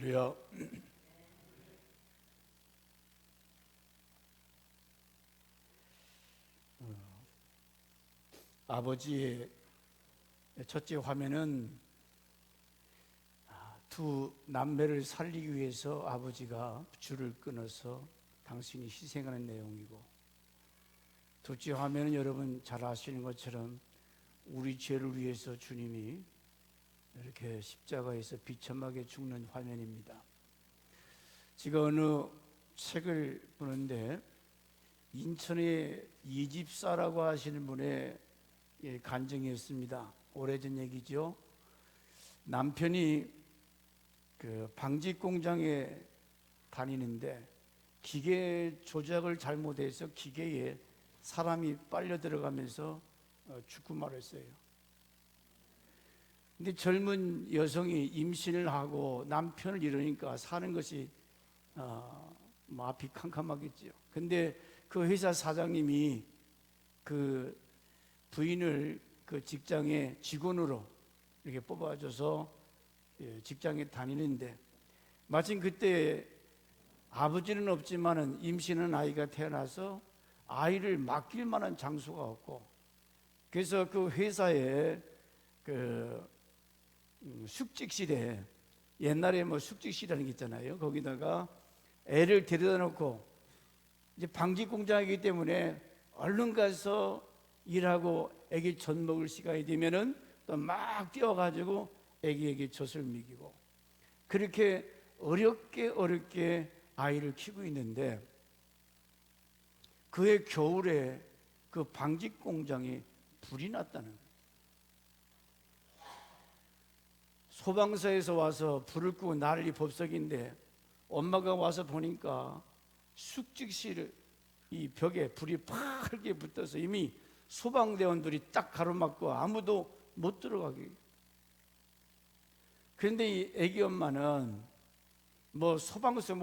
할렐루야. 아버지의 첫째 화면은 두 남매를 살리기 위해서 아버지가 줄을 끊어서 당신이 희생하는 내용이고, 둘째 화면은 여러분 잘 아시는 것처럼 우리 죄를 위해서 주님이 이렇게 십자가에서 비참하게 죽는 화면입니다. 제가 어느 책을 보는데 인천의 이집사라고 하시는 분의 간증이었습니다. 오래전 얘기죠. 남편이 그 방직 공장에 다니는데 기계 조작을 잘못해서 기계에 사람이 빨려 들어가면서 죽고 말았어요. 근데 젊은 여성이 임신을 하고 남편을 잃으니까 사는 것이 앞이 캄캄하겠죠. 근데 그 회사 사장님이 그 부인을 그 직장의 직원으로 이렇게 뽑아줘서 직장에 다니는데, 마침 그때 아버지는 없지만은 임신한 아이가 태어나서 아이를 맡길 만한 장소가 없고, 그래서 그 회사에 그 숙직실에, 옛날에 뭐 숙직실이라는 게 있잖아요. 거기다가 애를 데려다 놓고, 이제 방직 공장이기 때문에 얼른 가서 일하고 애기 젖 먹을 시간이 되면은 또 막 뛰어가지고 애기에게 젖을 먹이고, 그렇게 어렵게 아이를 키우고 있는데, 그해 겨울에 그 방직 공장에 불이 났다는 거예요. 소방서에서 와서 불을 끄고 난리 법석인데, 엄마가 와서 보니까 숙직실 이 벽에 불이 파랗게 붙어서 이미 소방대원들이 딱 가로막고 아무도 못 들어가게. 그런데 이 애기 엄마는 뭐 소방서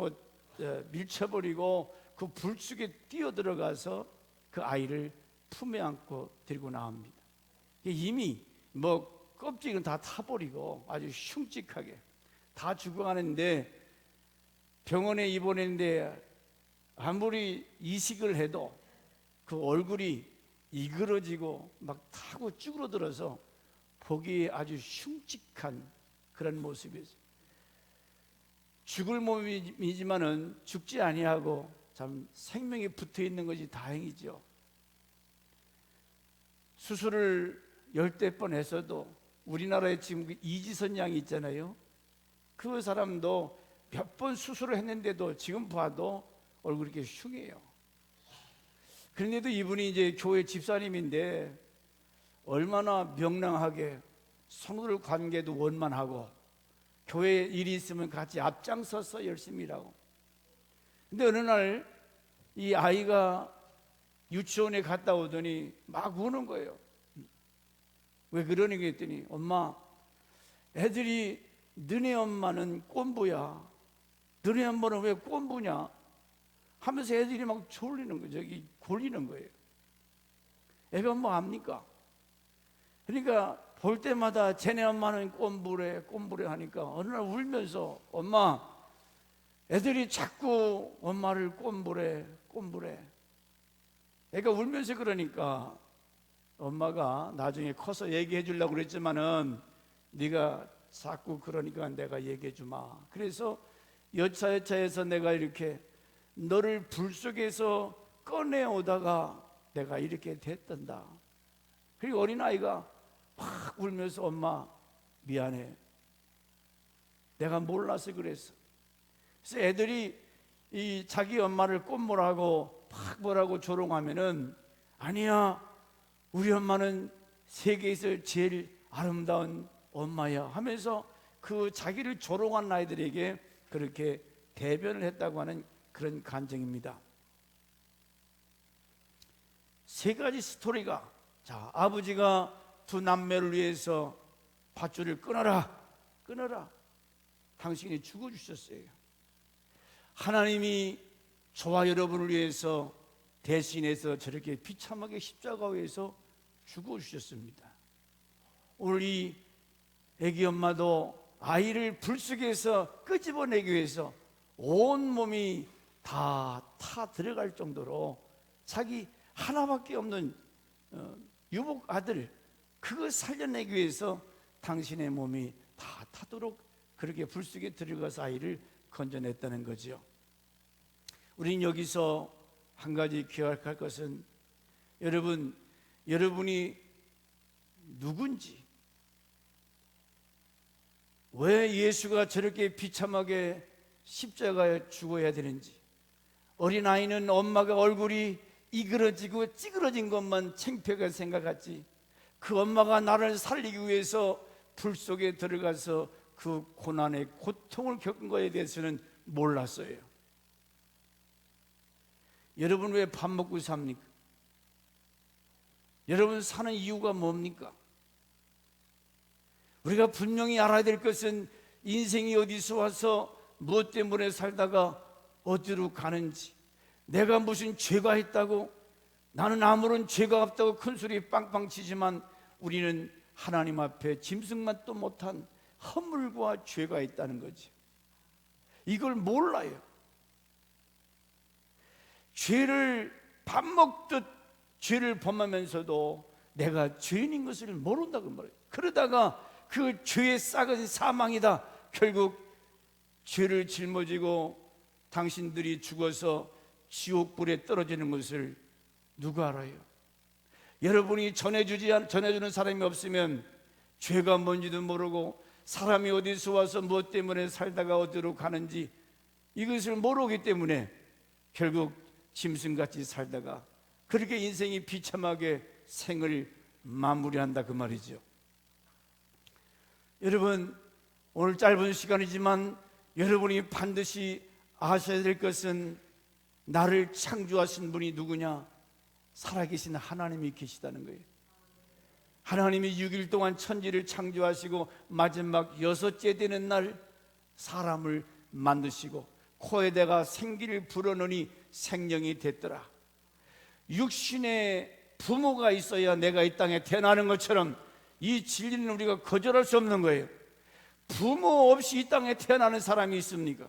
밀쳐버리고 그 불 속에 뛰어들어가서 그 아이를 품에 안고 데리고 나옵니다. 이미 뭐 껍질은 다 타버리고 아주 흉측하게 다 죽어가는데, 병원에 입원했는데 아무리 이식을 해도 그 얼굴이 이그러지고 막 타고 쭈그러들어서 보기에 아주 흉측한 그런 모습이었어요. 죽을 몸이지만은 죽지 아니하고 참 생명이 붙어 있는 것이 다행이죠. 수술을 10번 했어도, 우리나라에 지금 이지선 양이 있잖아요. 그 사람도 몇 번 수술을 했는데도 지금 봐도 얼굴이 이렇게 흉해요. 그런데도 이분이 이제 교회 집사님인데 얼마나 명랑하게 성도들 관계도 원만하고, 교회에 일이 있으면 같이 앞장서서 열심히 일하고. 근데 어느 날 이 아이가 유치원에 갔다 오더니 막 우는 거예요. 왜 그러니 했더니, 엄마, 애들이 너네 엄마는 꼰부야, 너네 엄마는 왜 꼰부냐 하면서 애들이 막 졸리는 거죠. 골리는 거예요. 애가 뭐 압니까? 그러니까 볼 때마다 쟤네 엄마는 꼰부래 하니까 어느 날 울면서, 엄마, 애들이 자꾸 엄마를 꼰부래. 애가 울면서 그러니까 엄마가 나중에 커서 얘기해 주려고 그랬지만은, 네가 자꾸 그러니까 내가 얘기해 주마. 그래서 여차여차해서 내가 이렇게 너를 불 속에서 꺼내오다가 내가 이렇게 됐단다. 그리고 어린아이가 막 울면서, 엄마 미안해, 내가 몰라서 그랬어. 그래서 애들이 이 자기 엄마를 꼰모라고 막 뭐라고 조롱하면은, 아니야, 우리 엄마는 세계에서 제일 아름다운 엄마야 하면서 그 자기를 조롱한 아이들에게 그렇게 대변을 했다고 하는 그런 간증입니다. 세 가지 스토리가, 자, 아버지가 두 남매를 위해서 밧줄을 끊어라. 당신이 죽어주셨어요. 하나님이 저와 여러분을 위해서 대신해서 저렇게 비참하게 십자가에서 죽어주셨습니다. 오늘 이 애기 엄마도 아이를 불 속에서 끄집어내기 위해서 온 몸이 다 타 들어갈 정도로 자기 하나밖에 없는 유복 아들, 그거 살려내기 위해서 당신의 몸이 다 타도록 그렇게 불 속에 들어가서 아이를 건져냈다는 거죠. 우리는 여기서 한 가지 기억할 것은, 여러분이 누군지, 왜 예수가 저렇게 비참하게 십자가에 죽어야 되는지, 어린아이는 엄마가 얼굴이 이그러지고 찌그러진 것만 창피하게 생각했지, 그 엄마가 나를 살리기 위해서 불 속에 들어가서 그 고난의 고통을 겪은 것에 대해서는 몰랐어요. 여러분 왜 밥 먹고 삽니까? 여러분 사는 이유가 뭡니까? 우리가 분명히 알아야 될 것은 인생이 어디서 와서 무엇 때문에 살다가 어디로 가는지, 내가 무슨 죄가 있다고, 나는 아무런 죄가 없다고 큰 소리 빵빵 치지만 우리는 하나님 앞에 짐승만도 못한 허물과 죄가 있다는 거지. 이걸 몰라요. 죄를 밥 먹듯 죄를 범하면서도 내가 죄인인 것을 모른다고 말해요. 그러다가 그 죄의 싹은 사망이다. 결국 죄를 짊어지고 당신들이 죽어서 지옥불에 떨어지는 것을 누가 알아요? 여러분이 전해주는 사람이 없으면 죄가 뭔지도 모르고 사람이 어디서 와서 무엇 때문에 살다가 어디로 가는지 이것을 모르기 때문에 결국 짐승같이 살다가 그렇게 인생이 비참하게 생을 마무리한다, 그 말이죠. 여러분, 오늘 짧은 시간이지만 여러분이 반드시 아셔야 될 것은, 나를 창조하신 분이 누구냐? 살아계신 하나님이 계시다는 거예요. 하나님이 6일 동안 천지를 창조하시고 마지막 6째 되는 날 사람을 만드시고 코에다가 생기를 불어넣으니 생명이 됐더라. 육신의 부모가 있어야 내가 이 땅에 태어나는 것처럼 이 진리는 우리가 거절할 수 없는 거예요. 부모 없이 이 땅에 태어나는 사람이 있습니까?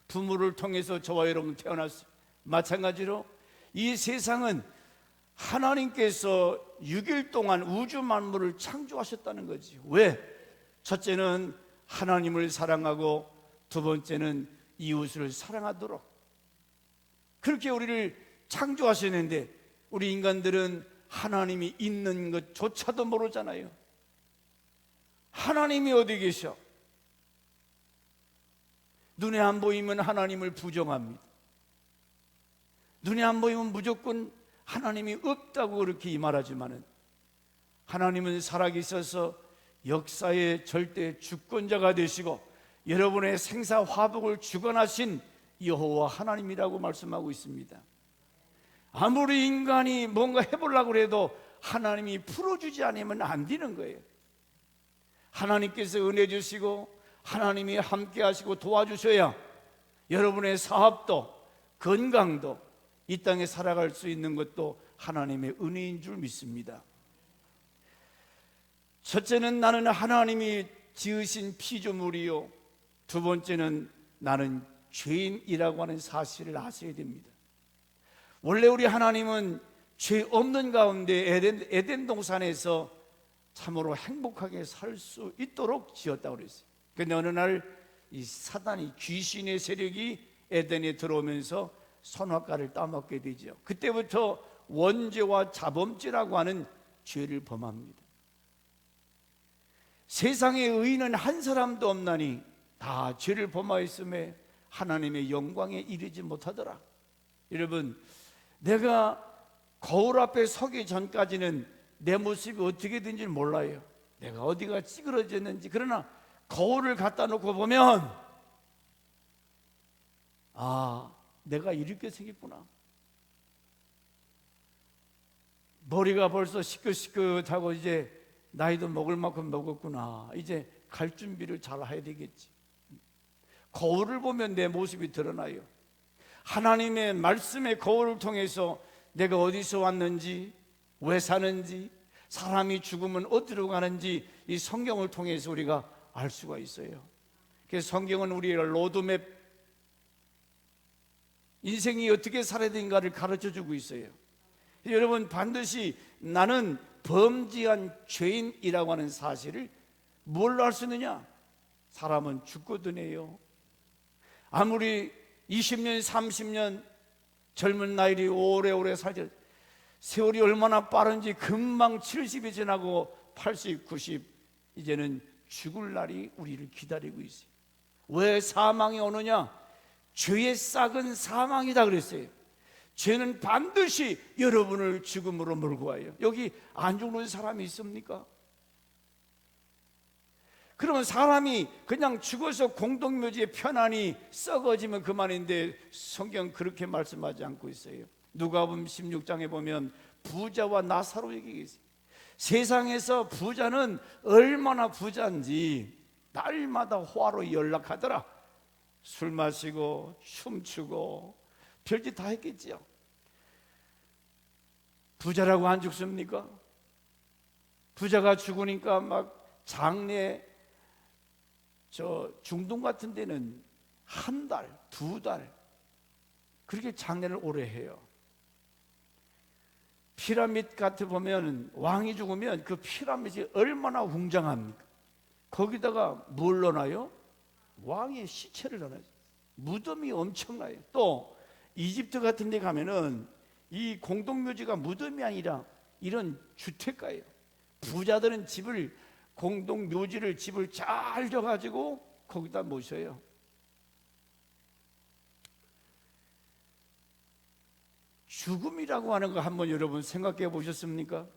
부모를 통해서 저와 여러분 태어났어요. 마찬가지로 이 세상은 하나님께서 6일 동안 우주 만물을 창조하셨다는 거지. 왜? 첫째는 하나님을 사랑하고 두 번째는 이웃을 사랑하도록 그렇게 우리를 창조하셨는데, 우리 인간들은 하나님이 있는 것조차도 모르잖아요. 하나님이 어디 계셔? 눈에 안 보이면 하나님을 부정합니다. 눈에 안 보이면 무조건 하나님이 없다고 그렇게 말하지만은, 하나님은 살아계셔서 역사의 절대 주권자가 되시고 여러분의 생사 화복을 주관하신 여호와 하나님이라고 말씀하고 있습니다. 아무리 인간이 뭔가 해보려고 해도 하나님이 풀어주지 않으면 안 되는 거예요. 하나님께서 은혜 주시고 하나님이 함께 하시고 도와주셔야 여러분의 사업도 건강도 이 땅에 살아갈 수 있는 것도 하나님의 은혜인 줄 믿습니다. 첫째는 나는 하나님이 지으신 피조물이요, 두 번째는 나는 죄인이라고 하는 사실을 아셔야 됩니다. 원래 우리 하나님은 죄 없는 가운데 에덴 동산에서 참으로 행복하게 살 수 있도록 지었다고 그랬어요. 그런데 어느 날 이 사단이, 귀신의 세력이 에덴에 들어오면서 선악과를 따먹게 되죠. 그때부터 원죄와 자범죄라고 하는 죄를 범합니다. 세상에 의인은 한 사람도 없나니 다 죄를 범하였음에 하나님의 영광에 이르지 못하더라. 여러분, 내가 거울 앞에 서기 전까지는 내 모습이 어떻게 된지 몰라요. 내가 어디가 찌그러졌는지. 그러나 거울을 갖다 놓고 보면, 아, 내가 이렇게 생겼구나. 머리가 벌써 시끗시끗하고 이제 나이도 먹을 만큼 먹었구나. 이제 갈 준비를 잘 해야 되겠지. 거울을 보면 내 모습이 드러나요. 하나님의 말씀의 거울을 통해서 내가 어디서 왔는지, 왜 사는지, 사람이 죽으면 어디로 가는지 이 성경을 통해서 우리가 알 수가 있어요. 그래서 성경은 우리를 로드맵, 인생이 어떻게 살아야 되는가를 가르쳐주고 있어요. 여러분, 반드시 나는 범죄한 죄인이라고 하는 사실을 뭘로 알 수 있느냐? 사람은 죽거든 해요. 아무리 20년 30년 젊은 나이를 오래오래 살지, 세월이 얼마나 빠른지 금방 70이 지나고 80, 90, 이제는 죽을 날이 우리를 기다리고 있어요. 왜 사망이 오느냐? 죄의 싹은 사망이다 그랬어요. 죄는 반드시 여러분을 죽음으로 몰고 와요. 여기 안 죽는 사람이 있습니까? 그러면 사람이 그냥 죽어서 공동묘지에 편안히 썩어지면 그만인데 성경 그렇게 말씀하지 않고 있어요. 누가복음 16장에 보면 부자와 나사로 얘기가 있어요. 세상에서 부자는 얼마나 부자인지 날마다 화로 연락하더라. 술 마시고 춤추고 별짓 다 했겠지요. 부자라고 안 죽습니까? 부자가 죽으니까 막 장례, 중동 같은 데는 한 달, 두 달 그렇게 장례를 오래 해요. 피라미드 같은 보면 왕이 죽으면 그 피라미드가 얼마나 웅장합니까? 거기다가 뭘 넣어놔요? 왕의 시체를 넣어놔요. 무덤이 엄청나요. 또 이집트 같은 데 가면은 이 공동묘지가 무덤이 아니라 이런 주택가예요. 부자들은 집을, 공동묘지를, 집을 잘 져가지고 거기다 모셔요. 죽음이라고 하는 거 한번 여러분 생각해 보셨습니까?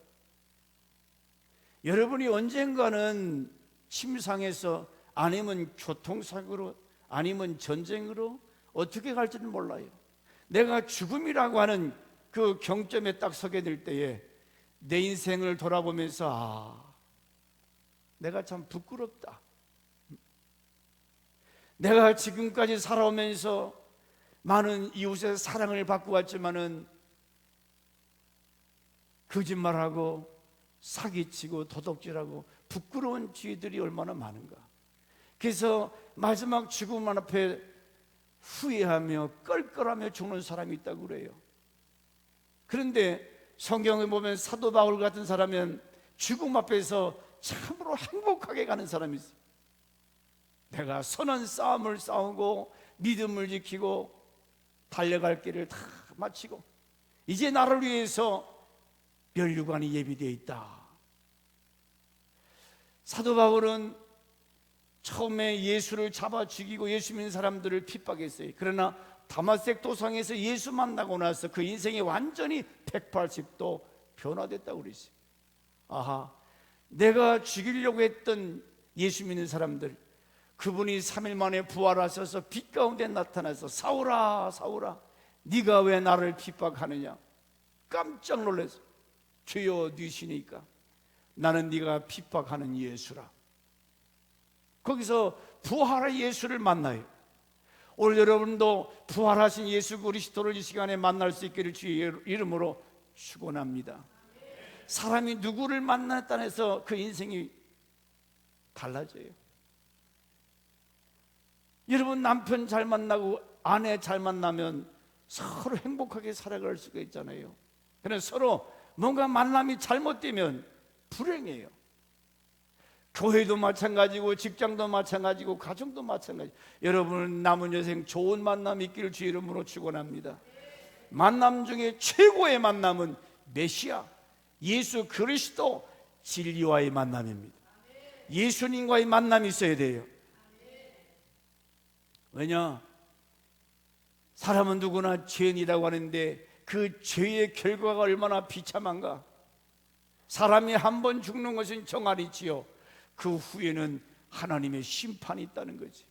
여러분이 언젠가는 침상에서, 아니면 교통사고로, 아니면 전쟁으로 어떻게 갈지는 몰라요. 내가 죽음이라고 하는 그 경점에 딱 서게 될 때에 내 인생을 돌아보면서 내가 참 부끄럽다. 내가 지금까지 살아오면서 많은 이웃의 사랑을 받고 왔지만은 거짓말하고 사기치고 도둑질하고 부끄러운 죄들이 얼마나 많은가. 그래서 마지막 죽음 앞에 후회하며 껄껄하며 죽는 사람이 있다고 그래요. 그런데 성경에 보면 사도 바울 같은 사람은 죽음 앞에서 참으로 행복하게 가는 사람이 있어요. 내가 선한 싸움을 싸우고 믿음을 지키고 달려갈 길을 다 마치고 이제 나를 위해서 면류관이 예비되어 있다. 사도 바울은 처음에 예수를 잡아 죽이고 예수 믿는 사람들을 핍박했어요. 그러나 다마섹 도상에서 예수 만나고 나서 그 인생이 완전히 180도 변화됐다고 그랬어요. 아하, 내가 죽이려고 했던 예수 믿는 사람들, 그분이 3일 만에 부활하셔서 빛 가운데 나타나서 사울아 사울아 네가 왜 나를 핍박하느냐. 깜짝 놀랐어. 주여 네시니까 나는 네가 핍박하는 예수라. 거기서 부활의 예수를 만나요. 오늘 여러분도 부활하신 예수 그리스도를 이 시간에 만날 수 있기를 주의 이름으로 축원합니다. 사람이 누구를 만났다 해서 그 인생이 달라져요. 여러분, 남편 잘 만나고 아내 잘 만나면 서로 행복하게 살아갈 수가 있잖아요. 그래서 서로 뭔가 만남이 잘못되면 불행해요. 교회도 마찬가지고 직장도 마찬가지고 가정도 마찬가지. 여러분 남은 여생 좋은 만남 있기를 주의 이름으로 축원합니다. 만남 중에 최고의 만남은 메시아 예수 그리스도 진리와의 만남입니다. 예수님과의 만남이 있어야 돼요. 왜냐? 사람은 누구나 죄인이라고 하는데 그 죄의 결과가 얼마나 비참한가. 사람이 한 번 죽는 것은 정말이지요. 그 후에는 하나님의 심판이 있다는 거지.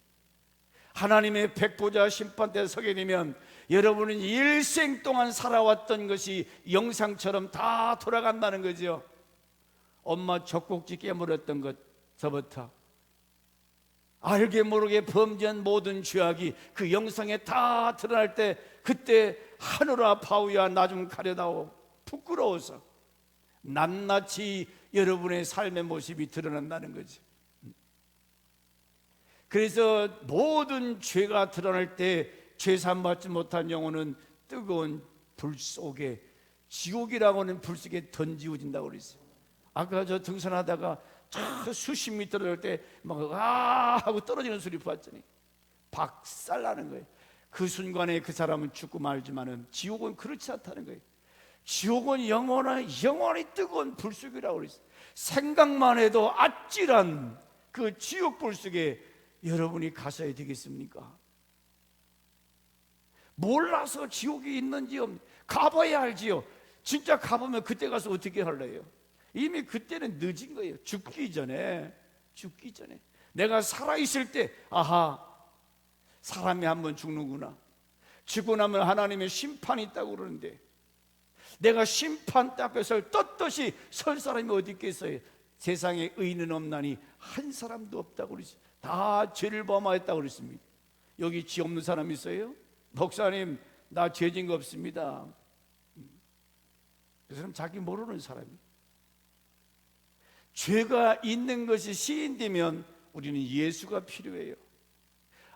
하나님의 백보자 심판대에 서게 되면 여러분은 일생 동안 살아왔던 것이 영상처럼 다 돌아간다는 거죠. 엄마 젖꼭지 깨물었던 것서부터 알게 모르게 범죄한 모든 죄악이 그 영상에 다 드러날 때, 그때 하늘아 바위야 나 좀 가려다오. 부끄러워서 낱낱이 여러분의 삶의 모습이 드러난다는 거지. 그래서 모든 죄가 드러날 때 죄산 받지 못한 영혼은 뜨거운 불 속에, 지옥이라고 하는 불 속에 던지워진다고 그랬어요. 아까 저 등산하다가 저 수십 미터 떨어질 때 막 하고 떨어지는 소리 봤더니 박살나는 거예요. 그 순간에 그 사람은 죽고 말지만은 지옥은 그렇지 않다는 거예요. 지옥은 영원히 뜨거운 불 속이라고 그랬어요. 생각만 해도 아찔한 그 지옥 불 속에 여러분이 가셔야 되겠습니까? 몰라서 지옥이 있는지 가봐야 알지요. 진짜 가보면 그때 가서 어떻게 할래요? 이미 그때는 늦은 거예요. 죽기 전에 내가 살아있을 때 아하, 사람이 한번 죽는구나. 죽고 나면 하나님의 심판이 있다고 그러는데 내가 심판 앞에서 떳떳이 설 사람이 어디 있겠어요? 세상에 의인은 없나니 한 사람도 없다고 그랬어요. 다 죄를 범하였다고 그랬습니다. 여기 죄 없는 사람 있어요? 목사님, 나 죄진 거 없습니다. 그 사람 자기 모르는 사람이에요. 죄가 있는 것이 시인되면 우리는 예수가 필요해요.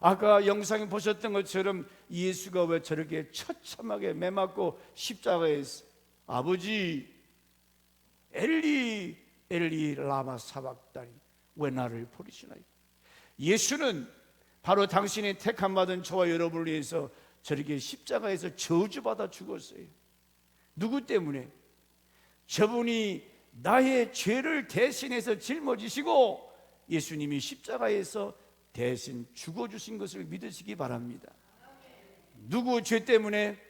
아까 영상에 보셨던 것처럼 예수가 왜 저렇게 처참하게 매맞고 십자가에 아버지 엘리 엘리 라마 사박다니 왜 나를 버리시나요? 예수는 바로 당신이 택함 받은 저와 여러분을 위해서 저렇게 십자가에서 저주받아 죽었어요. 누구 때문에? 저분이 나의 죄를 대신해서 짊어지시고 예수님이 십자가에서 대신 죽어주신 것을 믿으시기 바랍니다. 누구 죄 때문에?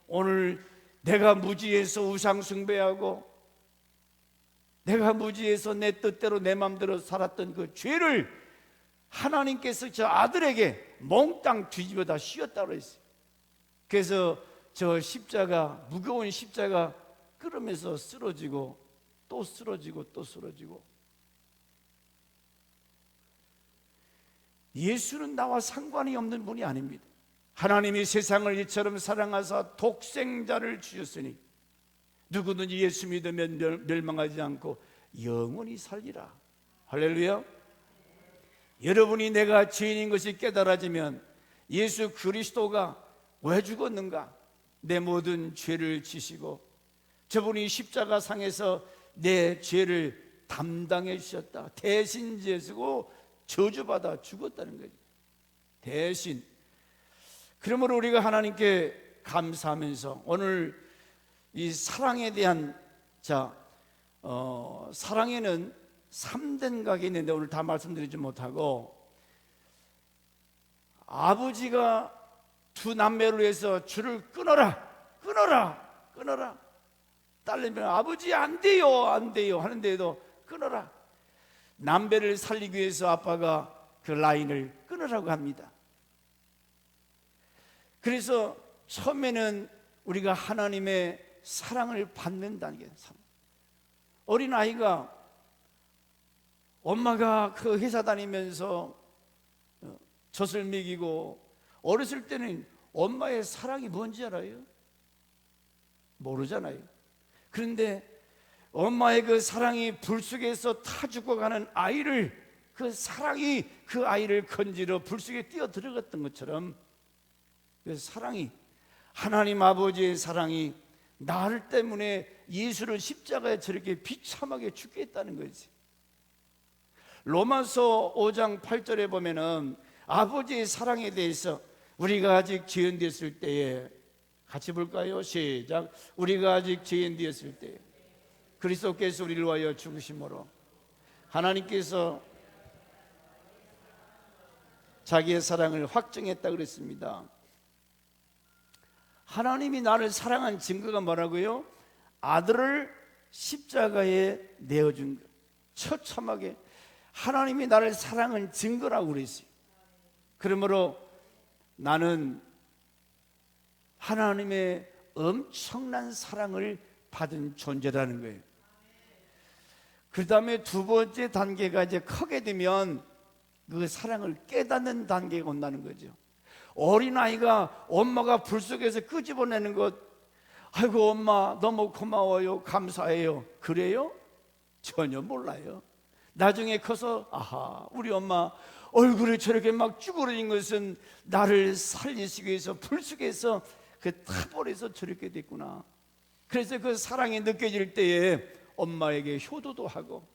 오늘 내가 무지해서 우상 숭배하고 내가 무지해서 내 뜻대로 내 마음대로 살았던 그 죄를 하나님께서 저 아들에게 몽땅 뒤집어 다 씌웠다고 했어요. 그래서 저 십자가, 무거운 십자가 끌으면서 쓰러지고 또 쓰러지고 또 쓰러지고. 예수는 나와 상관이 없는 분이 아닙니다. 하나님이 세상을 이처럼 사랑하사 독생자를 주셨으니 누구든지 예수 믿으면 멸망하지 않고 영원히 살리라. 할렐루야. 여러분이 내가 죄인인 것이 깨달아지면 예수 그리스도가 왜 죽었는가? 내 모든 죄를 지시고 저분이 십자가상에서 내 죄를 담당해 주셨다. 대신 지시고 저주받아 죽었다는 거죠. 대신. 그러므로 우리가 하나님께 감사하면서 오늘 이 사랑에 대한 사랑에는 3대 각이 있는데 오늘 다 말씀드리지 못하고, 아버지가 두 남매를 위해서 줄을 끊어라. 딸내미는 아버지 안 돼요 하는데도 끊어라. 남배를 살리기 위해서 아빠가 그 라인을 끊으라고 합니다. 그래서 처음에는 우리가 하나님의 사랑을 받는다는 게, 어린아이가 엄마가 그 회사 다니면서 젖을 먹이고 어렸을 때는 엄마의 사랑이 뭔지 알아요? 모르잖아요. 그런데 엄마의 그 사랑이 불 속에서 타 죽어가는 아이를, 그 사랑이 그 아이를 건지러 불 속에 뛰어 들어갔던 것처럼 그 사랑이, 하나님 아버지의 사랑이 나를 때문에 예수를 십자가에 저렇게 비참하게 죽게 했다는 거지. 로마서 5장 8절에 보면은 아버지의 사랑에 대해서 우리가 아직 죄인 되었을 때에, 같이 볼까요? 시작. 우리가 아직 죄인 되었을 때에 그리스도께서 우리를 위하여 죽으심으로 하나님께서 자기의 사랑을 확증했다 그랬습니다. 하나님이 나를 사랑한 증거가 뭐라고요? 아들을 십자가에 내어준 것. 처참하게 하나님이 나를 사랑한 증거라고 그랬어요. 그러므로 나는 하나님의 엄청난 사랑을 받은 존재라는 거예요. 그 다음에 두 번째 단계가 이제 크게 되면 그 사랑을 깨닫는 단계가 온다는 거죠. 어린아이가 엄마가 불 속에서 끄집어내는 것, 아이고 엄마 너무 고마워요, 감사해요, 그래요? 전혀 몰라요. 나중에 커서 아하, 우리 엄마 얼굴이 저렇게 막 쭈그러진 것은 나를 살리시기 위해서 불 속에서 그 타버려서 저렇게 됐구나. 그래서 그 사랑이 느껴질 때에 엄마에게 효도도 하고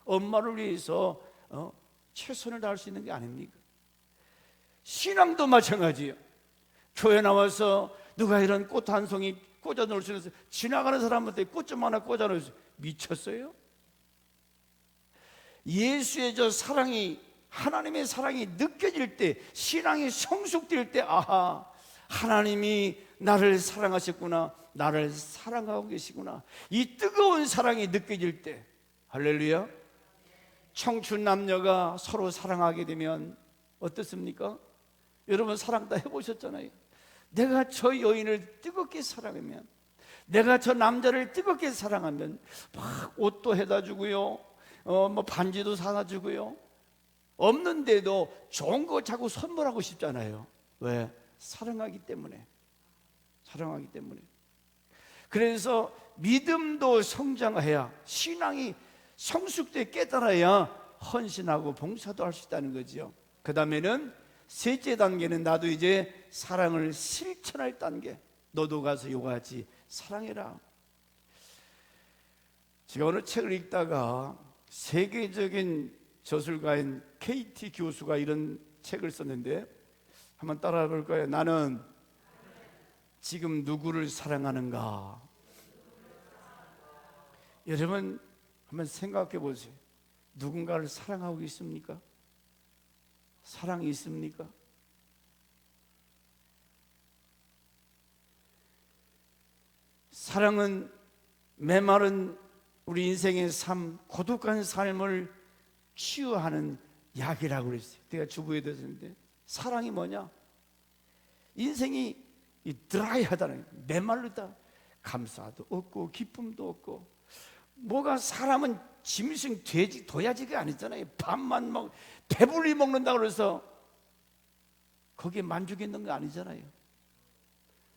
엄마를 위해서 최선을 다할 수 있는 게 아닙니까? 신앙도 마찬가지예요. 교회 나와서 누가 이런 꽃 한 송이 꽂아 놓을 수 있어서 지나가는 사람한테 꽃 좀 하나 꽂아 놓을 수 미쳤어요? 예수의 저 사랑이, 하나님의 사랑이 느껴질 때, 신앙이 성숙될 때, 아하, 하나님이 나를 사랑하셨구나, 나를 사랑하고 계시구나, 이 뜨거운 사랑이 느껴질 때, 할렐루야. 청춘 남녀가 서로 사랑하게 되면 어떻습니까? 여러분 사랑 다 해보셨잖아요. 내가 저 여인을 뜨겁게 사랑하면, 내가 저 남자를 뜨겁게 사랑하면 막 옷도 해다 주고요, 뭐 반지도 사다 주고요, 없는데도 좋은 거 자꾸 선물하고 싶잖아요. 왜? 사랑하기 때문에. 사랑하기 때문에. 그래서 믿음도 성장해야, 신앙이 성숙돼 깨달아야 헌신하고 봉사도 할 수 있다는 거죠. 그 다음에는 셋째 단계는 나도 이제 사랑을 실천할 단계. 너도 가서 이와 같이 사랑해라. 제가 어느 책을 읽다가 세계적인 저술가인 KT 교수가 이런 책을 썼는데 한번 따라해 볼까요? 나는 지금 누구를 사랑하는가? 여러분 한번 생각해 보세요. 누군가를 사랑하고 있습니까? 사랑이 있습니까? 사랑은 메마른 우리 인생의 삶, 고독한 삶을 치유하는 약이라고 그랬어요. 제가 주부에 됐는데 사랑이 뭐냐? 인생이 드라이하다는, 메마르다. 감사도 없고 기쁨도 없고, 뭐가 사람은 짐승 돼지 도야지가 아니잖아요. 밥만 먹 배불리 먹는다 그래서 거기에 만족이 있는 거 아니잖아요.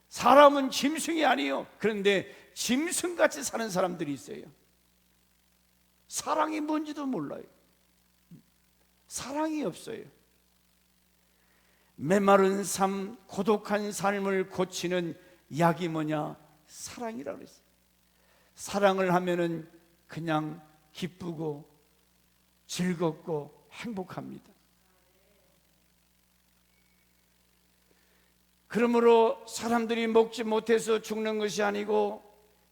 사람은 짐승이 아니에요. 그런데 짐승같이 사는 사람들이 있어요. 사랑이 뭔지도 몰라요. 사랑이 없어요. 메마른 삶, 고독한 삶을 고치는 약이 뭐냐? 사랑이라고 그랬어요. 사랑을 하면은 그냥 기쁘고 즐겁고 행복합니다. 그러므로 사람들이 먹지 못해서 죽는 것이 아니고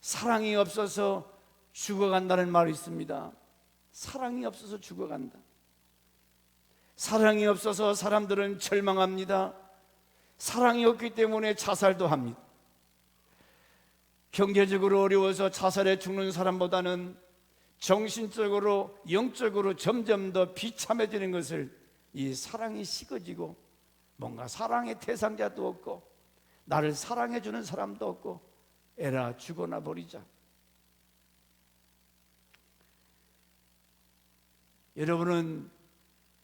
사랑이 없어서 죽어간다는 말이 있습니다. 사랑이 없어서 죽어간다. 사랑이 없어서 사람들은 절망합니다. 사랑이 없기 때문에 자살도 합니다. 경제적으로 어려워서 자살해 죽는 사람보다는 정신적으로, 영적으로 점점 더 비참해지는 것을 이 사랑이 식어지고, 뭔가 사랑의 대상자도 없고 나를 사랑해 주는 사람도 없고, 에라 죽어나 버리자. 여러분은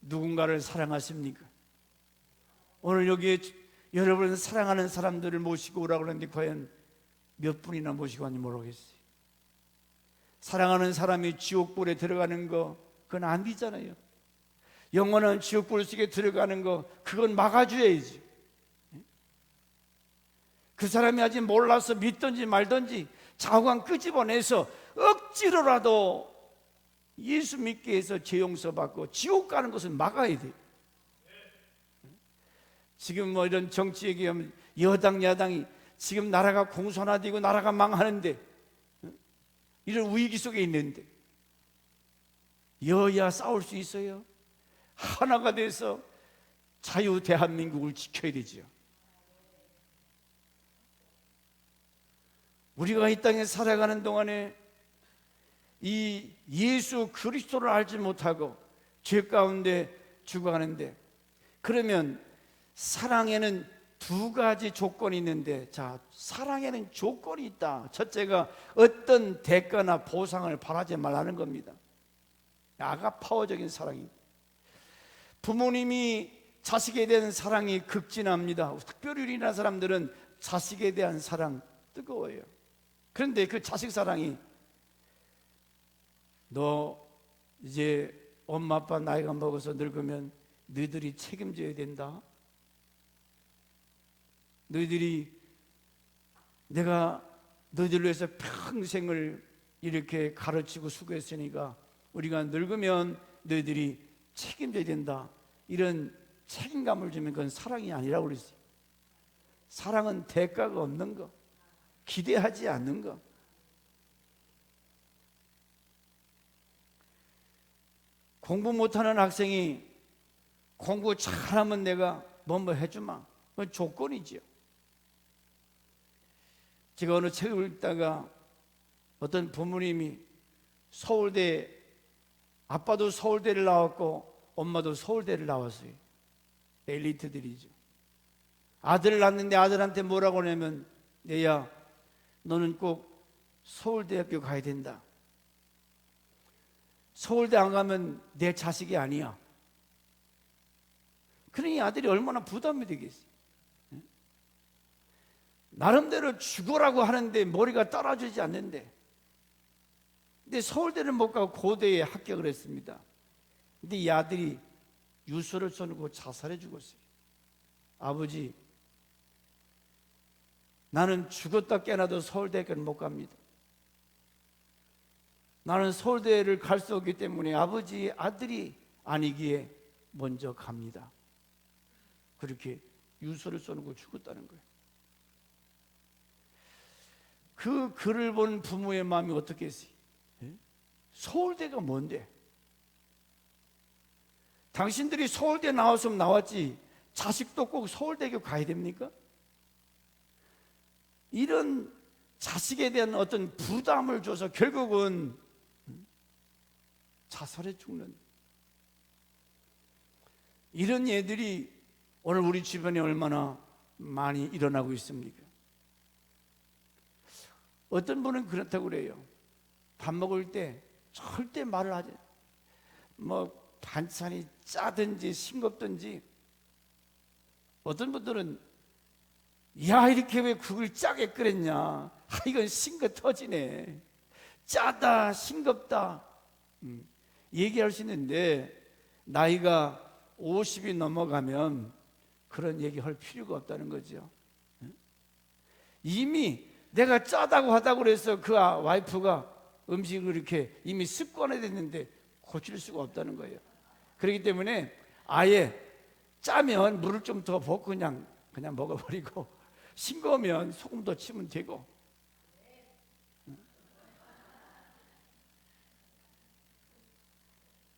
누군가를 사랑하십니까? 오늘 여기에 여러분은 사랑하는 사람들을 모시고 오라고 그러는데 과연 몇 분이나 모시고 왔는지 모르겠어요. 사랑하는 사람이 지옥불에 들어가는 거, 그건 안 되잖아요. 영원한 지옥불 속에 들어가는 거, 그건 막아줘야지. 그 사람이 아직 몰라서 믿든지 말든지 자관 끄집어내서 억지로라도 예수 믿게 해서 죄 용서받고 지옥 가는 것은 막아야 돼요. 지금 뭐 이런 정치 얘기하면 여당 야당이 지금 나라가 공산화되고 나라가 망하는데, 이런 위기 속에 있는데 여야 싸울 수 있어요? 하나가 돼서 자유 대한민국을 지켜야 되죠. 우리가 이 땅에 살아가는 동안에 이 예수 그리스도를 알지 못하고 죄 가운데 죽어가는데, 그러면 사랑에는 두 가지 조건이 있는데, 자, 사랑에는 조건이 있다. 첫째가 어떤 대가나 보상을 바라지 말라는 겁니다. 아가파워적인 사랑입니다. 부모님이 자식에 대한 사랑이 극진합니다. 특별히 우리나라 사람들은 자식에 대한 사랑 뜨거워요. 그런데 그 자식 사랑이, 너 이제 엄마 아빠 나이가 먹어서 늙으면 너희들이 책임져야 된다. 내가 너희들을 위해서 평생을 이렇게 가르치고 수고했으니까 우리가 늙으면 너희들이 책임져야 된다. 이런 책임감을 주면 그건 사랑이 아니라고 그랬어요. 사랑은 대가가 없는 거, 기대하지 않는 거. 공부 못하는 학생이 공부 잘하면 내가 뭐 해주마. 그건 조건이죠. 제가 어느 책을 읽다가 어떤 부모님이 서울대, 아빠도 서울대를 나왔고 엄마도 서울대를 나왔어요. 엘리트들이죠. 아들을 낳는데 아들한테 뭐라고 하냐면, 얘야 너는 꼭 서울대학교 가야 된다. 서울대 안 가면 내 자식이 아니야. 그러니 아들이 얼마나 부담이 되겠어요. 나름대로 죽으라고 하는데 머리가 따라주지 않는데, 근데 서울대는 못 가고 고대에 합격을 했습니다. 근데 이 아들이 유서를 써놓고 자살해 죽었어요. 아버지, 나는 죽었다 깨어나도 서울대학교는 못 갑니다. 나는 서울대를 갈 수 없기 때문에 아버지 아들이 아니기에 먼저 갑니다. 그렇게 유서를 써놓고 죽었다는 거예요. 그 글을 본 부모의 마음이 어떻겠어요? 서울대가 뭔데? 당신들이 서울대 나왔으면 나왔지 자식도 꼭 서울대교 가야 됩니까? 이런 자식에 대한 어떤 부담을 줘서 결국은 자살해 죽는 이런 예들이 오늘 우리 주변에 얼마나 많이 일어나고 있습니까? 어떤 분은 그렇다고 그래요. 밥 먹을 때 절대 말을 하지. 뭐 반찬이 짜든지 싱겁든지. 어떤 분들은 야, 이렇게 왜 국을 짜게 끓였냐, 이건 싱거 터지네, 짜다 싱겁다 얘기할 수 있는데, 나이가 50이 넘어가면 그런 얘기 할 필요가 없다는 거죠. 이미 내가 짜다고 하다고 그래서 그 와이프가 음식을 이렇게 이미 습관화 됐는데 고칠 수가 없다는 거예요. 그렇기 때문에 아예 짜면 물을 좀 더 붓고 그냥 먹어버리고, 싱거우면 소금 더 치면 되고.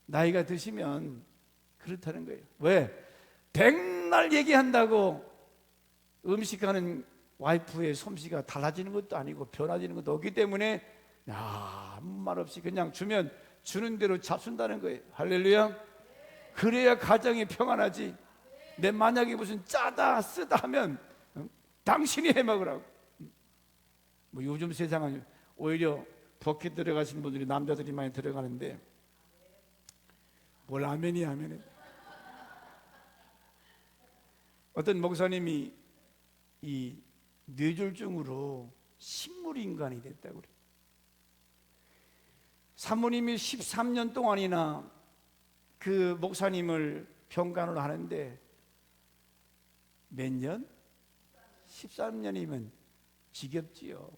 나이가 드시면 그렇다는 거예요. 왜? 백날 얘기한다고 음식하는 와이프의 솜씨가 달라지는 것도 아니고 변화지는 것도 없기 때문에 아무 말 없이 그냥 주면 주는 대로 잡순다는 거예요. 할렐루야. 그래야 가정이 평안하지. 내 만약에 무슨 짜다 쓰다 하면 당신이 해먹으라고. 뭐 요즘 세상은 오히려 버킷 들어가신 분들이 남자들이 많이 들어가는데, 뭘 아멘이 아멘이. 어떤 목사님이 이 뇌졸중으로 식물인간이 됐다고 그래요. 사모님이 13년 동안이나 그 목사님을 병간을 하는데 몇 년? 13년이면 지겹지요.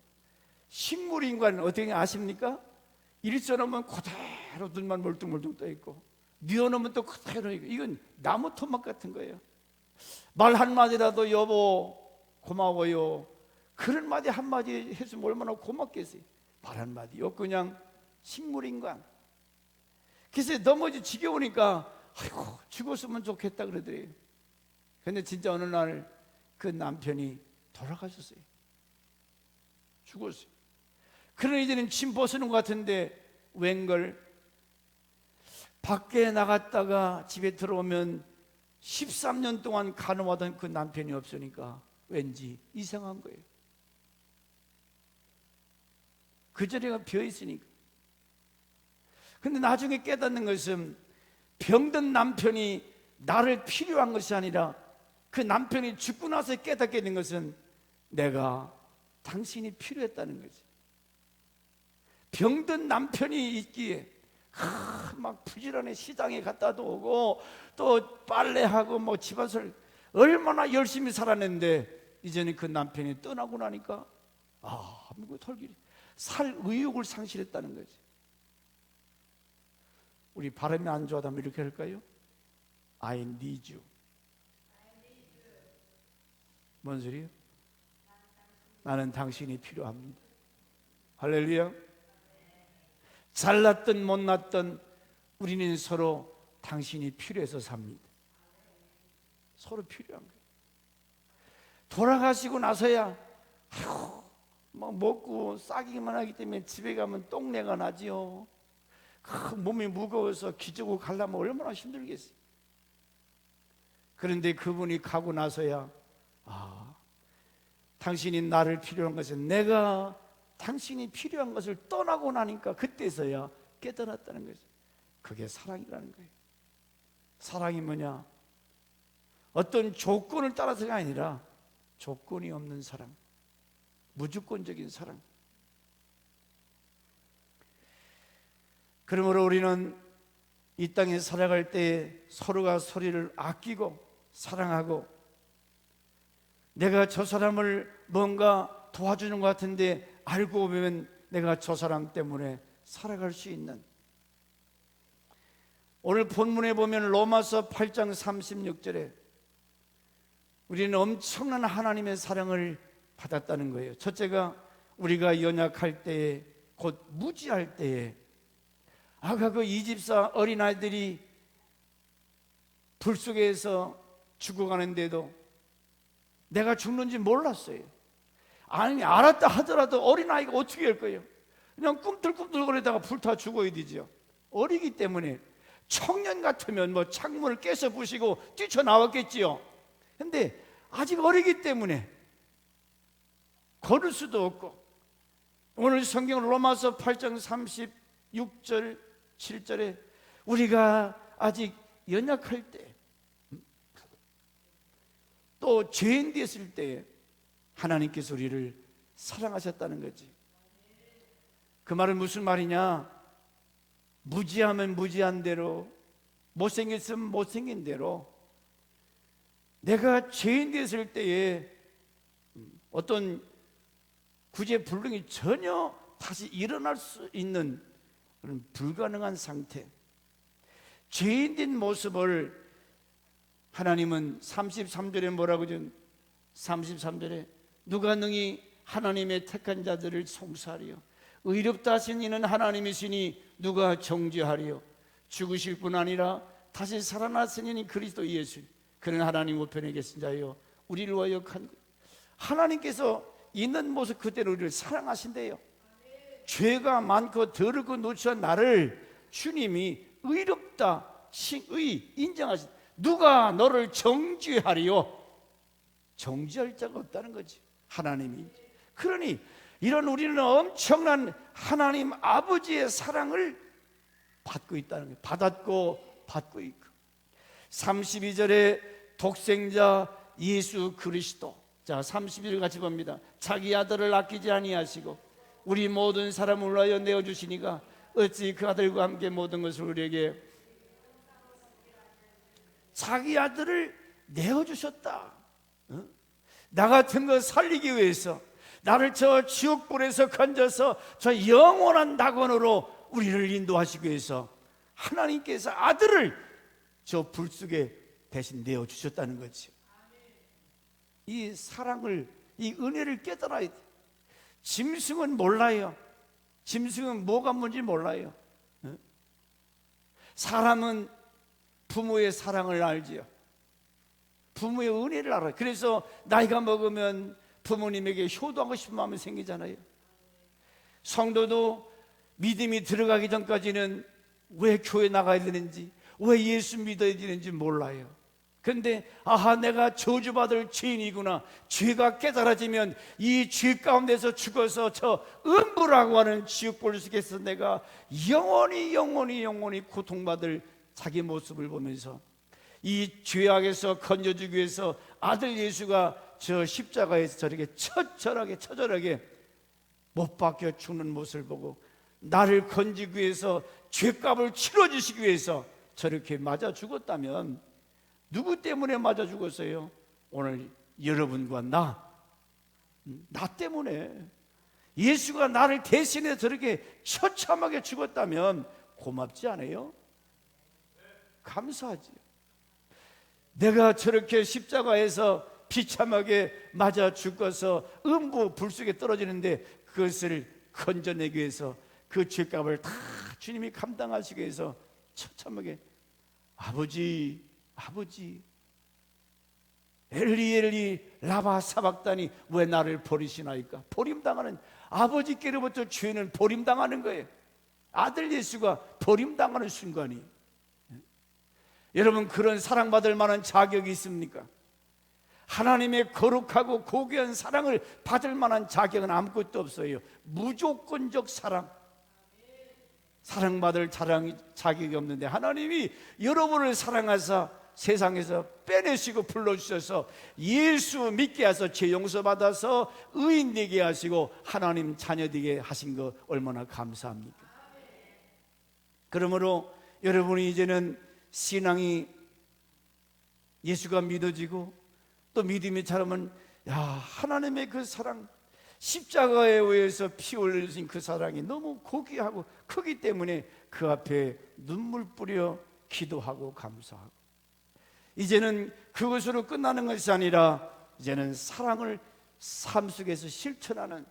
식물인간은 어떻게 아십니까? 일써놓으면 그대로 눈만 멀뚱멀뚱 떠있고, 뉘어놓으면 또 그대로 있고, 이건 나무 토막 같은 거예요. 말 한마디라도 여보 고마워요, 그런 마디 한마디 했으면 얼마나 고맙겠어요. 말 한마디요. 그냥 식물인간. 그래서 너무 지겨우니까 아이고 죽었으면 좋겠다 그러더래요. 근데 진짜 어느 날 그 남편이 돌아가셨어요. 죽었어요. 그러니 이제는 짐 벗는 것 같은데 웬걸 밖에 나갔다가 집에 들어오면 13년 동안 간호하던 그 남편이 없으니까 왠지 이상한 거예요. 그 자리가 비어있으니까. 근데 나중에 깨닫는 것은 병든 남편이 나를 필요한 것이 아니라 그 남편이 죽고 나서 깨닫게 된 것은 내가 당신이 필요했다는 거지. 병든 남편이 있기에 막 부지런히 시장에 갔다도 오고 또 빨래하고 뭐 집안일 얼마나 열심히 살았는데 이제는 그 남편이 떠나고 나니까 미국 털길이 살 의욕을 상실했다는 거지. 우리 발음이 안 좋아하면 이렇게 할까요? I need you. 뭔 소리예요? 나는 당신이 필요합니다. 할렐루야. 잘났든 못났든 우리는 서로 당신이 필요해서 삽니다. 서로 필요한 거예요. 돌아가시고 나서야 막 먹고 싸기만 하기 때문에 집에 가면 똥내가 나지요. 몸이 무거워서 기저고 가려면 얼마나 힘들겠어요. 그런데 그분이 가고 나서야 당신이 나를 필요한 것은 내가 당신이 필요한 것을 떠나고 나니까 그때서야 깨달았다는 거죠. 그게 사랑이라는 거예요. 사랑이 뭐냐? 어떤 조건을 따라서가 아니라 조건이 없는 사랑, 무조건적인 사랑. 그러므로 우리는 이 땅에 살아갈 때 서로가 서로를 아끼고 사랑하고, 내가 저 사람을 뭔가 도와주는 것 같은데 알고 보면 내가 저 사람 때문에 살아갈 수 있는, 오늘 본문에 보면 로마서 8장 36절에 우리는 엄청난 하나님의 사랑을 받았다는 거예요. 첫째가 우리가 연약할 때에, 곧 무지할 때에, 아까 그 이집사 어린아이들이 불 속에서 죽어가는데도 내가 죽는지 몰랐어요. 아니, 알았다 하더라도 어린아이가 어떻게 할 거예요? 그냥 꿈틀꿈틀거리다가 불타 죽어야 되죠. 어리기 때문에. 청년 같으면 뭐 창문을 깨서 부시고 뛰쳐나왔겠지요. 근데 아직 어리기 때문에 걸을 수도 없고, 오늘 성경 로마서 8장 36절 7절에 우리가 아직 연약할 때, 또 죄인 됐을 때 하나님께서 우리를 사랑하셨다는 거지. 그 말은 무슨 말이냐? 무지하면 무지한 대로, 못생겼으면 못생긴 대로, 내가 죄인 됐을 때에 어떤 구제불능이 전혀 다시 일어날 수 있는 그런 불가능한 상태, 죄인 된 모습을 하나님은 33절에 뭐라고 하죠? 33절에 누가 능히 하나님의 택한 자들을 송사하리요? 의롭다 하신 이는 하나님이시니 누가 정죄하리요? 죽으실 뿐 아니라 다시 살아나신 이는 그리스도 예수, 그는 하나님 우편에 계신 자요 우리를 위하여 하나님께서 있는 모습 그대로 우리를 사랑하신대요. 죄가 많고 더럽고 누추한 나를 주님이 의롭다, 의 인정하신, 누가 너를 정죄하리요? 정죄할 자가 없다는 거지, 하나님이. 그러니 이런 우리는 엄청난 하나님 아버지의 사랑을 받고 있다는 거예요. 받았고 받고 있고. 32절에 독생자 예수 그리스도, 자 31절 같이 봅니다. 자기 아들을 아끼지 아니하시고 우리 모든 사람을 위하여 내어주시니가 어찌 그 아들과 함께 모든 것을 우리에게, 자기 아들을 내어주셨다. 나 같은 거 살리기 위해서, 나를 저 지옥불에서 건져서 저 영원한 낙원으로 우리를 인도하시기 위해서 하나님께서 아들을 저 불 속에 대신 내어주셨다는 거죠. 이 사랑을, 이 은혜를 깨달아야 돼. 짐승은 몰라요. 짐승은 뭐가 뭔지 몰라요. 사람은 부모의 사랑을 알지요. 부모의 은혜를 알아요. 그래서 나이가 먹으면 부모님에게 효도하고 싶은 마음이 생기잖아요. 성도도 믿음이 들어가기 전까지는 왜 교회 나가야 되는지, 왜 예수 믿어야 되는지 몰라요. 그런데 내가 저주받을 죄인이구나, 죄가 깨달아지면 이 죄 가운데서 죽어서 저 음부라고 하는 지옥불 속에서 내가 영원히 고통받을 자기 모습을 보면서 이 죄악에서 건져주기 위해서 아들 예수가 저 십자가에서 저렇게 처절하게 못 박혀 죽는 모습을 보고 나를 건지기 위해서 죄값을 치러주시기 위해서 저렇게 맞아 죽었다면 누구 때문에 맞아 죽었어요? 오늘 여러분과 나 때문에. 예수가 나를 대신해 저렇게 처참하게 죽었다면 고맙지 않아요? 감사하지. 내가 저렇게 십자가에서 비참하게 맞아 죽어서 음부 불 속에 떨어지는데 그것을 건져내기 위해서 그 죄값을 다 주님이 감당하시기 위해서 처참하게 아버지 엘리 엘리 라마 사박다니 왜 나를 버리시나이까? 버림당하는, 아버지께로부터 죄는 버림당하는 거예요. 아들 예수가 버림당하는 순간이. 여러분, 그런 사랑받을 만한 자격이 있습니까? 하나님의 거룩하고 고귀한 사랑을 받을 만한 자격은 아무것도 없어요. 무조건적 사랑받을 자격이 없는데 하나님이 여러분을 사랑하사 세상에서 빼내시고 불러주셔서 예수 믿게 하셔서 죄 용서받아서 의인 되게 하시고 하나님 자녀 되게 하신 거 얼마나 감사합니까? 그러므로 여러분이 이제는 신앙이 예수가 믿어지고 또 믿음이 자라면 하나님의 그 사랑, 십자가에 의해서 피 흘리신 그 사랑이 너무 고귀하고 크기 때문에 그 앞에 눈물 뿌려 기도하고 감사하고, 이제는 그것으로 끝나는 것이 아니라 이제는 사랑을 삶 속에서 실천하는.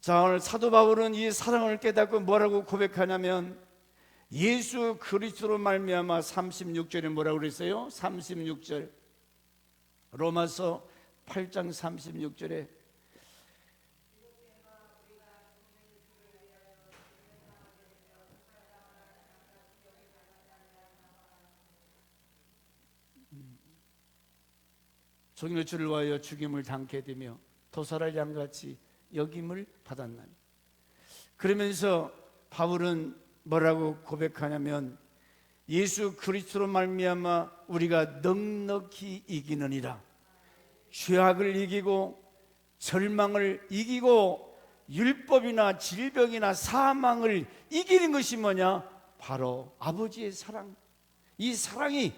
자, 오늘 사도 바울은 이 사랑을 깨닫고 뭐라고 고백하냐면 예수 그리스도로 말미암아 36절에 뭐라고 그랬어요? 36절 로마서 8장 36절에 종일 주를 위하여 죽임을 당케 되며 도살할 양같이 여김을 받았나니. 그러면서 바울은 뭐라고 고백하냐면 예수 그리스도로 말미암아 우리가 넉넉히 이기느니라. 죄악을 이기고 절망을 이기고 율법이나 질병이나 사망을 이기는 것이 뭐냐? 바로 아버지의 사랑. 이 사랑이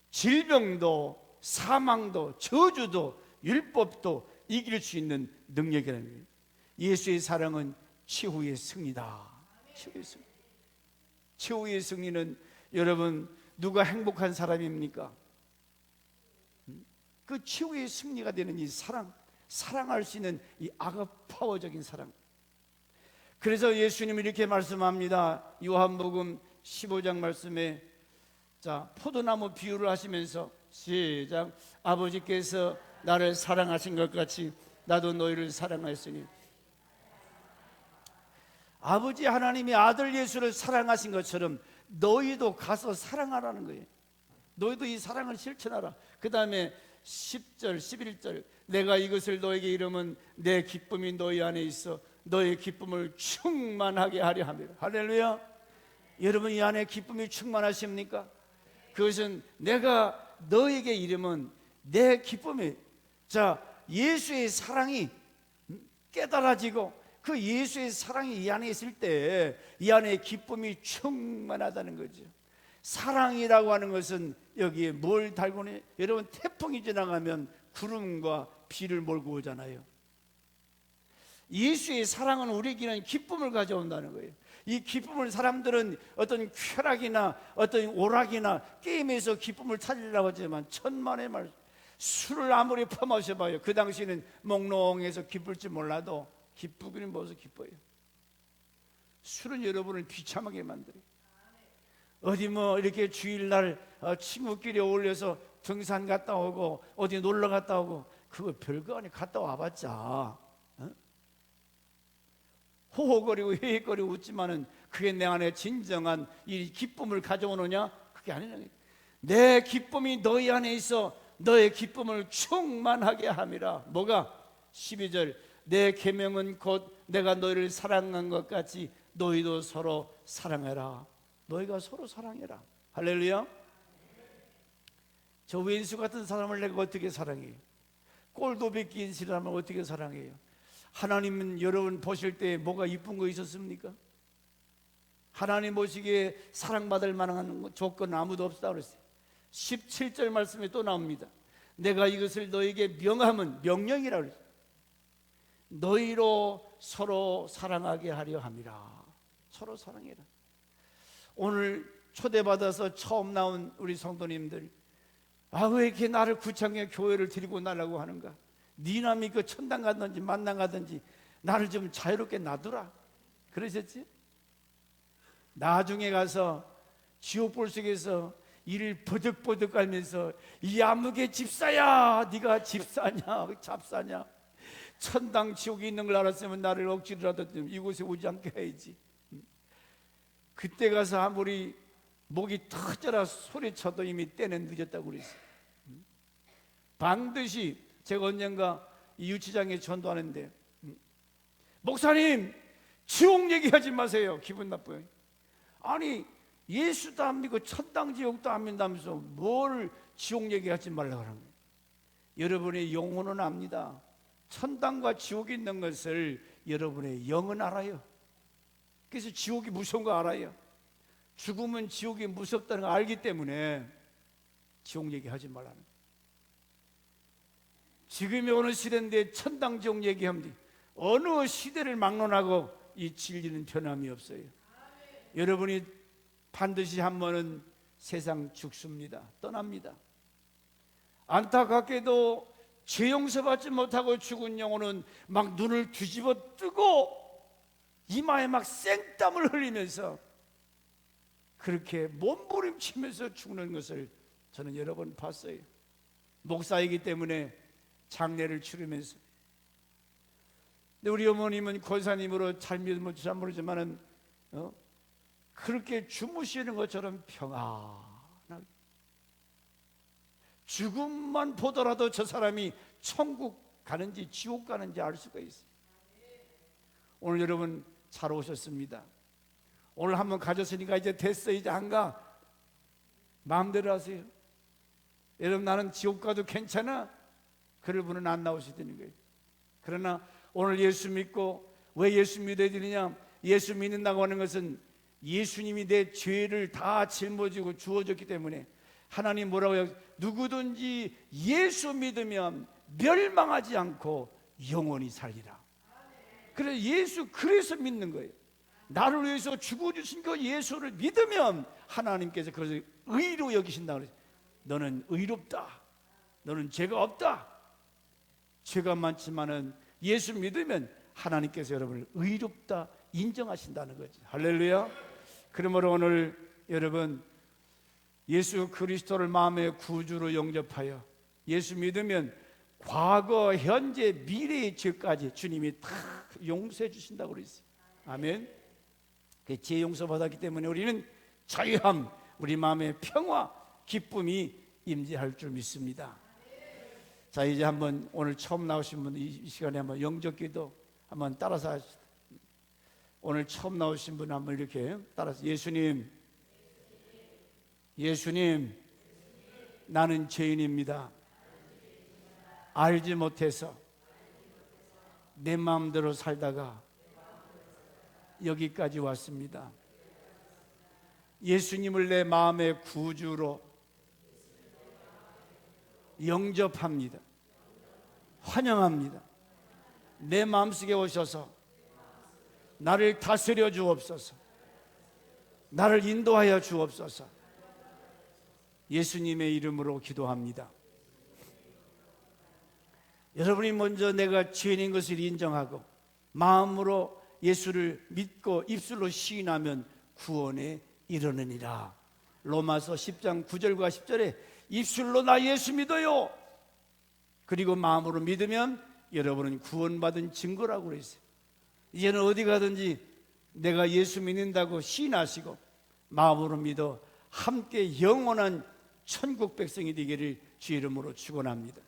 질병도 사망도 저주도 율법도 이길 수 있는 능력이라는 거예요. 예수의 사랑은 최후의 승리다. 최후의 승리. 최후의 승리는 여러분 누가 행복한 사람입니까? 그 최후의 승리가 되는 이 사랑할 수 있는 이 아가파워적인 사랑. 그래서 예수님이 이렇게 말씀합니다. 요한복음 15장 말씀에 포도나무 비유를 하시면서 시작. 아버지께서 나를 사랑하신 것 같이 나도 너희를 사랑하였으니. 아버지 하나님이 아들 예수를 사랑하신 것처럼 너희도 가서 사랑하라는 거예요. 너희도 이 사랑을 실천하라. 그 다음에 10절 11절 내가 이것을 너에게 이르면 내 기쁨이 너희 안에 있어 너의 기쁨을 충만하게 하려 함이라. 할렐루야. 여러분 이 안에 기쁨이 충만하십니까? 그것은 내가 너에게 이르면 내 기쁨이, 예수의 사랑이 깨달아지고 그 예수의 사랑이 이 안에 있을 때 이 안에 기쁨이 충만하다는 거죠. 사랑이라고 하는 것은 여기에 뭘 달고 내? 여러분 태풍이 지나가면 구름과 비를 몰고 오잖아요. 예수의 사랑은 우리에게는 기쁨을 가져온다는 거예요. 이 기쁨을 사람들은 어떤 쾌락이나 어떤 오락이나 게임에서 기쁨을 찾으려고 하지만 천만의 말, 술을 아무리 퍼마셔봐요. 그 당시에는 몽롱해서 기쁠지 몰라도 기쁘기는 뭐서 기뻐요. 술은 여러분을 비참하게 만들어요. 어디 이렇게 주일날 친구끼리 어울려서 등산 갔다 오고 어디 놀러 갔다 오고 그거 별거 아니. 갔다 와봤자 호호거리고 헤헤거리고 웃지만은 그게 내 안에 진정한 이 기쁨을 가져오느냐? 그게 아니라 내 기쁨이 너희 안에 있어 너의 기쁨을 충만하게 함이라. 뭐가? 12절 내 계명은 곧 내가 너희를 사랑한 것 같이 너희도 서로 사랑해라. 너희가 서로 사랑해라. 할렐루야. 저 왼수 같은 사람을 내가 어떻게 사랑해요? 꼴도백기 인실함을 어떻게 사랑해요? 하나님은 여러분 보실 때 뭐가 이쁜 거 있었습니까? 하나님 보시기에 사랑받을 만한 조건 아무도 없다 그랬어요. 17절 말씀에 또 나옵니다. 내가 이것을 너에게 명함은 명령이라 그랬어요. 너희로 서로 사랑하게 하려 함이라. 서로 사랑해라. 오늘 초대받아서 처음 나온 우리 성도님들, 왜 이렇게 나를 구창에 교회를 데리고 나려고 하는가? 네 남이 그 천당 가든지 만당 가든지 나를 좀 자유롭게 놔두라 그러셨지? 나중에 가서 지옥불 속에서 이를 버득버득 깔면서 이 암흑의 집사야, 네가 집사냐 잡사냐, 천당 지옥이 있는 걸 알았으면 나를 억지로라도 이곳에 오지 않게 해야지. 그때 가서 아무리 목이 터져라 소리쳐도 이미 때는 늦었다고 그랬어요. 반드시 제가 언젠가 이 유치장에 전도하는데, 목사님 지옥 얘기하지 마세요. 기분 나빠요. 아니 예수도 안 믿고 천당 지옥도 안 믿다면서 뭘 지옥 얘기하지 말라고 하는 거예요. 여러분의 영혼은 압니다. 천당과 지옥이 있는 것을 여러분의 영은 알아요. 그래서 지옥이 무서운 거 알아요. 죽으면 지옥이 무섭다는 걸 알기 때문에 지옥 얘기하지 말라는 거예요. 지금이 어느 시대인데 천당 지옥 얘기하면 어느 시대를 막론하고 이 진리는 변함이 없어요. 여러분이 반드시 한 번은 세상 죽습니다. 떠납니다. 안타깝게도 죄 용서받지 못하고 죽은 영혼은 막 눈을 뒤집어 뜨고 이마에 막 생땀을 흘리면서 그렇게 몸부림치면서 죽는 것을 저는 여러 번 봤어요. 목사이기 때문에 장례를 치르면서. 근데 우리 어머님은 권사님으로 잘 모르지만은 그렇게 주무시는 것처럼 평안하게, 죽음만 보더라도 저 사람이 천국 가는지 지옥 가는지 알 수가 있어요. 오늘 여러분 잘 오셨습니다. 오늘 한번 가졌으니까 이제 됐어, 이제 안 가, 마음대로 하세요. 여러분 나는 지옥 가도 괜찮아, 그럴 분은 안 나오시다는 거예요. 그러나 오늘 예수 믿고, 왜 예수 믿어야 되느냐? 예수 믿는다고 하는 것은 예수님이 내 죄를 다 짊어지고 주어졌기 때문에 하나님 뭐라고 해요? 누구든지 예수 믿으면 멸망하지 않고 영원히 살리라. 그래서 예수, 그래서 믿는 거예요. 나를 위해서 죽어주신 그 예수를 믿으면 하나님께서 그것을 의로 여기신다고 그래요. 너는 의롭다, 너는 죄가 없다. 죄가 많지만은 예수 믿으면 하나님께서 여러분을 의롭다 인정하신다는 거죠. 할렐루야. 그러므로 오늘 여러분 예수 그리스도를 마음의 구주로 영접하여 예수 믿으면 과거, 현재, 미래의 죄까지 주님이 다 용서해 주신다고 그랬어요. 아멘. 그 죄 용서 받았기 때문에 우리는 자유함, 우리 마음의 평화, 기쁨이 임재할 줄 믿습니다. 자, 이제 한번 오늘 처음 나오신 분 이 시간에 한번 영접기도 한번 따라서 하시죠. 오늘 처음 나오신 분 한번 이렇게 따라서 예수님, 예수님, 나는 죄인입니다. 알지 못해서 내 마음대로 살다가 여기까지 왔습니다. 예수님을 내 마음의 구주로 영접합니다. 환영합니다. 내 마음속에 오셔서 나를 다스려 주옵소서. 나를 인도하여 주옵소서. 예수님의 이름으로 기도합니다. 여러분이 먼저 내가 죄인인 것을 인정하고 마음으로 예수를 믿고 입술로 시인하면 구원에 이르느니라. 로마서 10장 9절과 10절에 입술로 나 예수 믿어요, 그리고 마음으로 믿으면 여러분은 구원받은 증거라고 그랬어요. 이제는 어디 가든지 내가 예수 믿는다고 시인하시고 마음으로 믿어 함께 영원한 천국 백성이 되기를 주 이름으로 축원합니다.